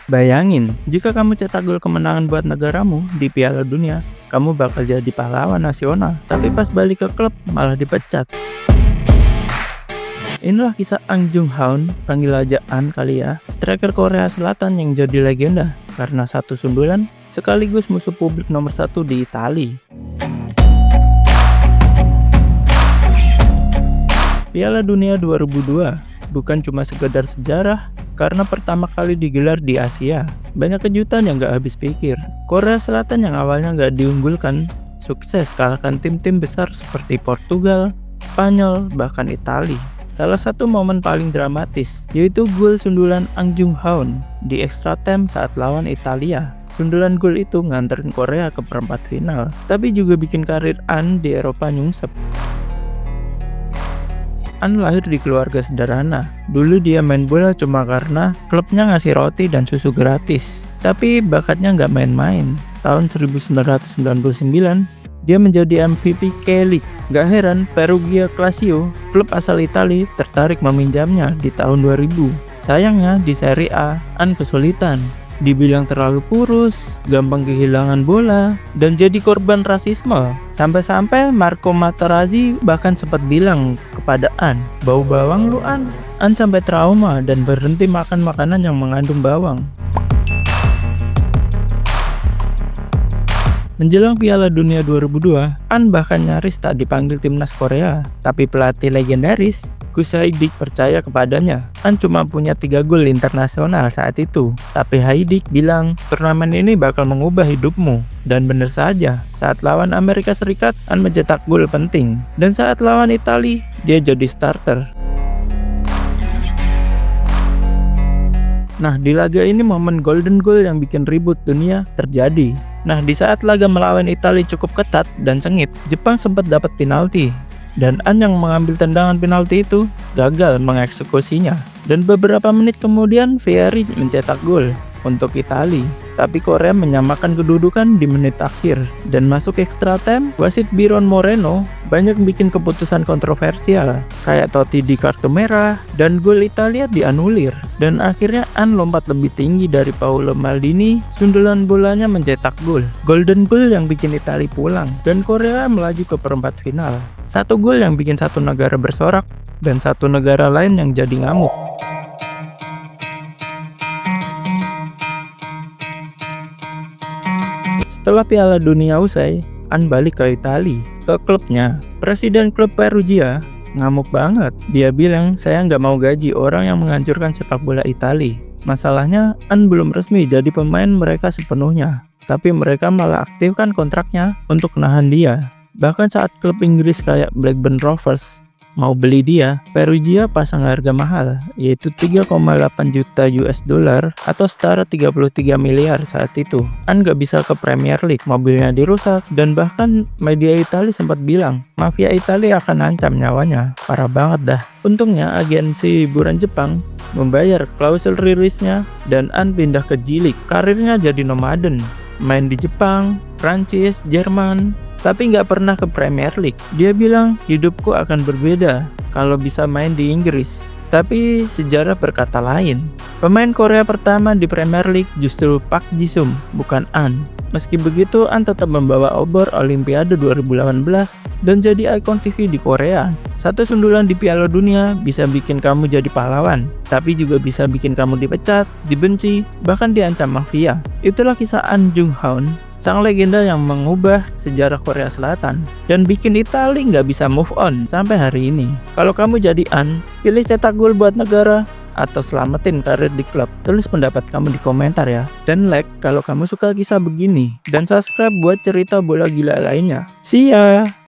Bayangin, jika kamu cetak gol kemenangan buat negaramu di Piala Dunia, kamu bakal jadi pahlawan nasional. Tapi pas balik ke klub, malah dipecat. Inilah kisah Ang Jung Hoon, panggil aja An kali ya, striker Korea Selatan yang jadi legenda karena satu sundulan sekaligus musuh publik nomor 1 di Italia. Piala Dunia 2002 bukan cuma sekedar sejarah, karena pertama kali digelar di Asia. Banyak kejutan yang gak habis pikir. Korea Selatan yang awalnya gak diunggulkan, sukses kalahkan tim-tim besar seperti Portugal, Spanyol, bahkan Italia. Salah satu momen paling dramatis yaitu gol sundulan Ang Jung Hoon di extra time saat lawan Italia. Sundulan gol itu nganterin Korea ke perempat final, tapi juga bikin karir An di Eropa nyungsep. An lahir di keluarga sederhana. Dulu dia main bola cuma karena klubnya ngasih roti dan susu gratis. Tapi bakatnya nggak main-main. Tahun 1999, dia menjadi MVP K-League. Gak heran Perugia Calcio, klub asal Italia, tertarik meminjamnya di tahun 2000. Sayangnya di Serie A, An kesulitan. Dibilang terlalu kurus, gampang kehilangan bola, dan jadi korban rasisme. Sampai-sampai Marco Materazzi bahkan sempat bilang kepada An, "Bau bawang lu An." An sampai trauma dan berhenti makan makanan yang mengandung bawang. Menjelang Piala Dunia 2002, An bahkan nyaris tak dipanggil timnas Korea. Tapi pelatih legendaris, Gus Haidik percaya kepadanya. An cuma punya 3 gol internasional saat itu. Tapi Haidik bilang, turnamen ini bakal mengubah hidupmu. Dan benar saja, saat lawan Amerika Serikat, An mencetak gol penting. Dan saat lawan Italia, dia jadi starter. Nah, di laga ini momen golden goal yang bikin ribut dunia terjadi. Nah, di saat laga melawan Italia cukup ketat dan sengit, Jepang sempat dapat penalti. Dan An yang mengambil tendangan penalti itu gagal mengeksekusinya. Dan beberapa menit kemudian Vieri mencetak gol untuk Italia. Tapi Korea menyamakan kedudukan di menit akhir. Dan masuk extra time, wasit Byron Moreno banyak bikin keputusan kontroversial. Kayak Totti di kartu merah, dan gol Italia dianulir. Dan akhirnya An lompat lebih tinggi dari Paolo Maldini, sundulan bolanya mencetak gol. Golden goal yang bikin Italia pulang, dan Korea melaju ke perempat final. Satu gol yang bikin satu negara bersorak, dan satu negara lain yang jadi ngamuk. Setelah Piala Dunia usai, An balik ke Italia, ke klubnya. Presiden klub Perugia ngamuk banget. Dia bilang, saya nggak mau gaji orang yang menghancurkan sepak bola Italia. Masalahnya, An belum resmi jadi pemain mereka sepenuhnya. Tapi mereka malah aktifkan kontraknya untuk nahan dia. Bahkan saat klub Inggris kayak Blackburn Rovers mau beli dia, Perugia pasang harga mahal, yaitu 3,8 juta US dollar atau setara 33 miliar saat itu. An gak bisa ke Premier League, mobilnya dirusak, dan bahkan media Italia sempat bilang, mafia Italia akan ancam nyawanya. Parah banget dah. Untungnya agensi hiburan Jepang membayar klausul rilisnya, dan An pindah ke J-League. Karirnya jadi nomaden, main di Jepang, Prancis, Jerman, tapi nggak pernah ke Premier League. Dia bilang, hidupku akan berbeda kalau bisa main di Inggris. Tapi sejarah berkata lain. Pemain Korea pertama di Premier League justru Park Ji-sum, bukan An. Meski begitu, An tetap membawa obor Olimpiade 2018 dan jadi ikon TV di Korea. Satu sundulan di Piala Dunia bisa bikin kamu jadi pahlawan, tapi juga bisa bikin kamu dipecat, dibenci, bahkan diancam mafia. Itulah kisah An Jung Hoon, sang legenda yang mengubah sejarah Korea Selatan dan bikin Italia nggak bisa move on sampai hari ini. Kalau kamu jadi An, pilih cetak gol buat negara atau selamatin karir di klub? Tulis pendapat kamu di komentar ya. Dan like kalau kamu suka kisah begini. Dan subscribe buat cerita bola gila lainnya. See ya!